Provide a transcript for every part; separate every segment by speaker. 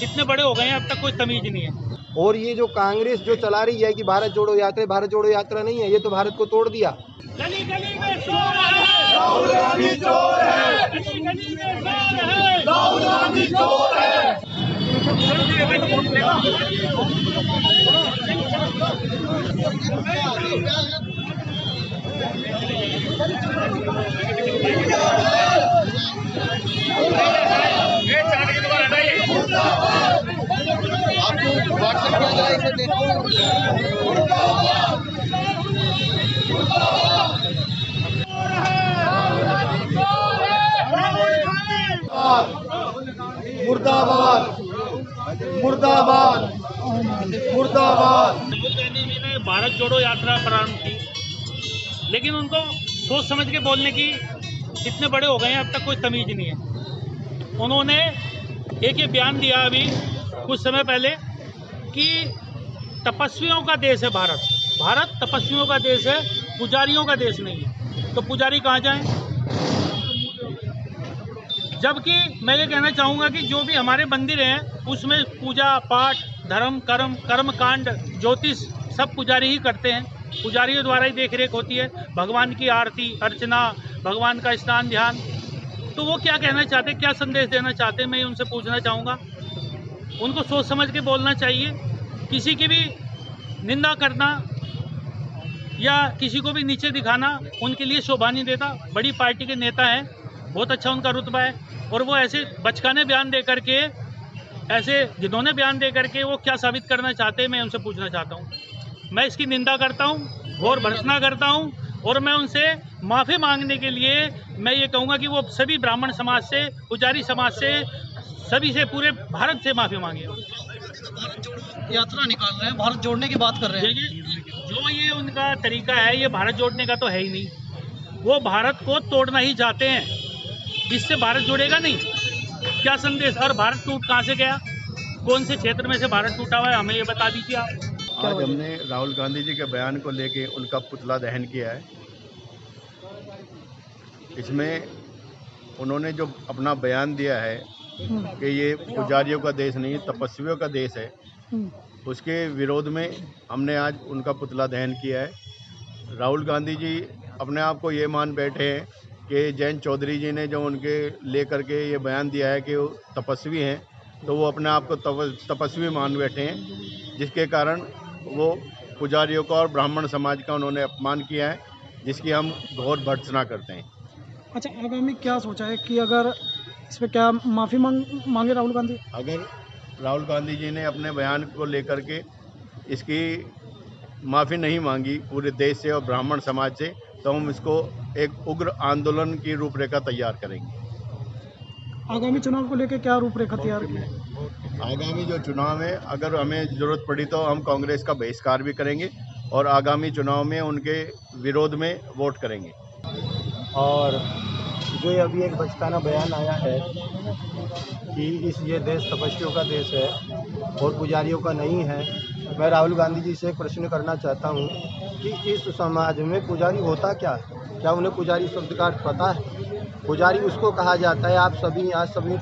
Speaker 1: इतने बड़े हो गए हैं, अब तक कोई तमीज नहीं है।
Speaker 2: और ये जो कांग्रेस जो चला रही है कि भारत जोड़ो यात्रा नहीं है, ये तो भारत को तोड़ दिया।
Speaker 1: गली गली में चोर है, राहुल गांधी चोर है, गली गली में चोर है, राहुल गांधी चोर है।
Speaker 2: मुर्दाबाद मुर्दाबाद मुर्दाबाद।
Speaker 1: भारत जोड़ो यात्रा प्रारंभ की, लेकिन उनको सोच समझ के बोलने की, इतने बड़े हो गए हैं, अब तक कोई तमीज नहीं है। उन्होंने एक बयान दिया अभी कुछ समय पहले कि तपस्वियों का देश है भारत, भारत तपस्वियों का देश है, पुजारियों का देश नहीं है। तो पुजारी कहाँ जाएं? जबकि मैं ये कहना चाहूँगा कि जो भी हमारे मंदिर हैं उसमें पूजा पाठ, धर्म, कर्मकांड, ज्योतिष सब पुजारी ही करते हैं, पुजारियों द्वारा ही देख रेख होती है। भगवान की आरती अर्चना, भगवान का स्नान ध्यान। तो वो क्या कहना चाहते हैं, क्या संदेश देना चाहते हैं, मैं उनसे पूछना चाहूँगा। उनको सोच समझ के बोलना चाहिए। किसी की भी निंदा करना या किसी को भी नीचे दिखाना उनके लिए शोभा नहीं देता। बड़ी पार्टी के नेता हैं, बहुत अच्छा उनका रुतबा है, और वो ऐसे बचकाने बयान दे करके, ऐसे जिन्होंने बयान दे करके वो क्या साबित करना चाहते हैं, मैं उनसे पूछना चाहता हूँ। मैं इसकी निंदा करता हूँ, घोर भर्त्सना करता हूँ, और मैं उनसे माफ़ी मांगने के लिए मैं ये कहूँगा कि वो सभी ब्राह्मण समाज से, पुजारी समाज से, सभी से, पूरे भारत से माफ़ी मांगे।
Speaker 3: यात्रा निकाल रहे हैं, भारत जोड़ने की बात कर रहे हैं।
Speaker 1: देखिए, जो ये उनका तरीका है, ये भारत जोड़ने का तो है ही नहीं। वो भारत को तोड़ना ही चाहते हैं, इससे भारत जुड़ेगा नहीं। क्या संदेश? और भारत टूट कहाँ से गया? कौन से क्षेत्र में से भारत टूटा हुआ है, हमें ये बता दीजिए आप।
Speaker 4: आज हमने राहुल गांधी जी के बयान को लेके उनका पुतला दहन किया है। इसमें उन्होंने जो अपना बयान दिया है कि ये पुजारियों का देश नहीं, तपस्वियों का देश है, उसके विरोध में हमने आज उनका पुतला दहन किया है। राहुल गांधी जी अपने आप को ये मान बैठे हैं कि जयंत चौधरी जी ने जो उनके लेकर के ये बयान दिया है कि वो तपस्वी हैं, तो वो अपने आप को तपस्वी मान बैठे हैं, जिसके कारण वो पुजारियों का और ब्राह्मण समाज का उन्होंने अपमान किया है, जिसकी हम घोर भर्त्सना करते हैं।
Speaker 3: अच्छा, आगामी क्या सोचा है कि अगर इस पर क्या माफ़ी मांगे राहुल गांधी?
Speaker 4: अगर राहुल गांधी जी ने अपने बयान को लेकर के इसकी माफ़ी नहीं मांगी पूरे देश से और ब्राह्मण समाज से, तो हम इसको एक उग्र आंदोलन की रूपरेखा तैयार करेंगे।
Speaker 3: आगामी चुनाव को लेकर क्या रूपरेखा तैयार की?
Speaker 4: आगामी जो चुनाव है, अगर हमें ज़रूरत पड़ी तो हम कांग्रेस का बहिष्कार भी करेंगे और आगामी चुनाव में उनके विरोध में वोट करेंगे।
Speaker 2: और जो अभी एक बचकाना बयान आया है कि ये देश तपस्वियों का देश है और पुजारियों का नहीं है, मैं राहुल गांधी जी से एक प्रश्न करना चाहता हूं कि इस समाज में पुजारी होता क्या है? क्या उन्हें पुजारी शब्द का अर्थ पता है? पुजारी उसको कहा जाता है। आप सभी यहाँ सभी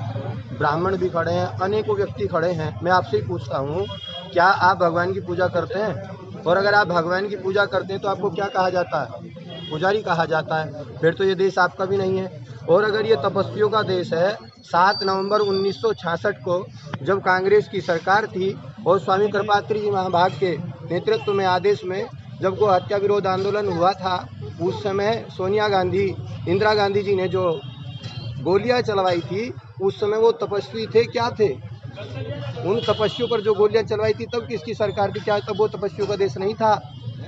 Speaker 2: ब्राह्मण भी खड़े हैं, अनेकों व्यक्ति खड़े हैं, मैं आपसे ही पूछता हूँ, क्या आप भगवान की पूजा करते हैं? और अगर आप भगवान की पूजा करते हैं तो आपको क्या कहा जाता है? पुजारी कहा जाता है। फिर तो ये देश आपका भी नहीं है। और अगर ये तपस्वियों का देश है, 7 नवंबर 1966 को जब कांग्रेस की सरकार थी और स्वामी कृपात्री जी महाभाग के नेतृत्व में आदेश में जब को हत्या विरोध आंदोलन हुआ था, उस समय सोनिया गांधी, इंदिरा गांधी जी ने जो गोलियां चलवाई थी, उस समय वो तपस्वी थे, क्या थे? उन तपस्वियों पर जो गोलियां चलवाई थी तब किसकी सरकार थी? क्या तब वो तपस्वियों का देश नहीं था?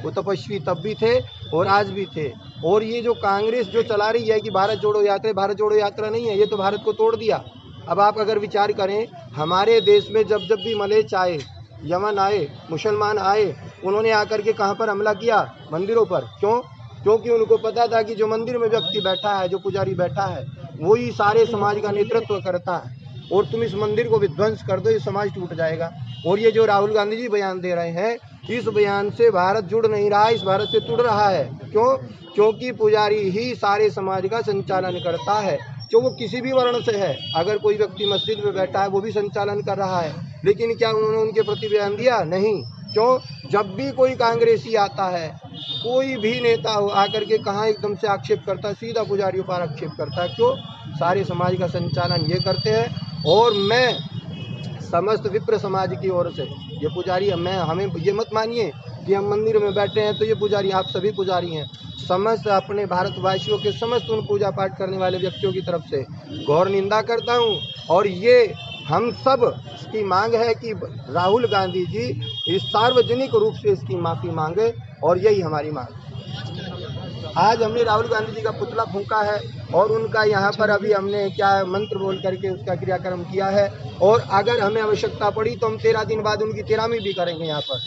Speaker 2: वो तपस्वी तब भी थे और आज भी थे। और ये जो कांग्रेस जो चला रही है कि भारत जोड़ो यात्रा नहीं है, ये तो भारत को तोड़ दिया। अब आप अगर विचार करें, हमारे देश में जब जब भी मलेच्छ आए, यमन आए, मुसलमान आए, उन्होंने आकर के कहाँ पर हमला किया? मंदिरों पर। क्यों? क्योंकि उनको पता था कि जो मंदिर में व्यक्ति बैठा है, जो पुजारी बैठा है, वही सारे समाज का नेतृत्व करता है, और तुम इस मंदिर को विध्वंस कर दो, ये समाज टूट जाएगा। और ये जो राहुल गांधी जी बयान दे रहे हैं, इस बयान से भारत जुड़ नहीं रहा, इस भारत से टूट रहा है। क्यों? क्योंकि पुजारी ही सारे समाज का संचालन करता है। जो वो किसी भी वर्ण से है, अगर कोई व्यक्ति मस्जिद में बैठा है वो भी संचालन कर रहा है, लेकिन क्या उन्होंने उनके प्रति बयान दिया? नहीं। क्यों? जब भी कोई कांग्रेसी आता है, कोई भी नेता हो आकर के कहाँ एकदम से आक्षेप करता है, सीधा पुजारियों पर आक्षेप करता है। क्यों? सारे समाज का संचालन ये करते हैं। और मैं समस्त विप्र समाज की ओर से ये पुजारी, हमें ये मत मानिए कि हम मंदिर में बैठे हैं तो ये पुजारी, आप सभी पुजारी हैं। समस्त अपने भारतवासियों के समस्त उन पूजा पाठ करने वाले व्यक्तियों की तरफ से घोर निंदा करता हूं। और ये हम सब की मांग है कि राहुल गांधी जी इस सार्वजनिक रूप से इसकी माफ़ी मांगे, और यही हमारी मांग है। आज हमने राहुल गांधी जी का पुतला फूंका है और उनका यहाँ पर अभी हमने क्या मंत्र बोल करके उसका क्रियाक्रम किया है, और अगर हमें आवश्यकता पड़ी तो हम 13 दिन बाद उनकी तेरामी भी करेंगे यहाँ पर।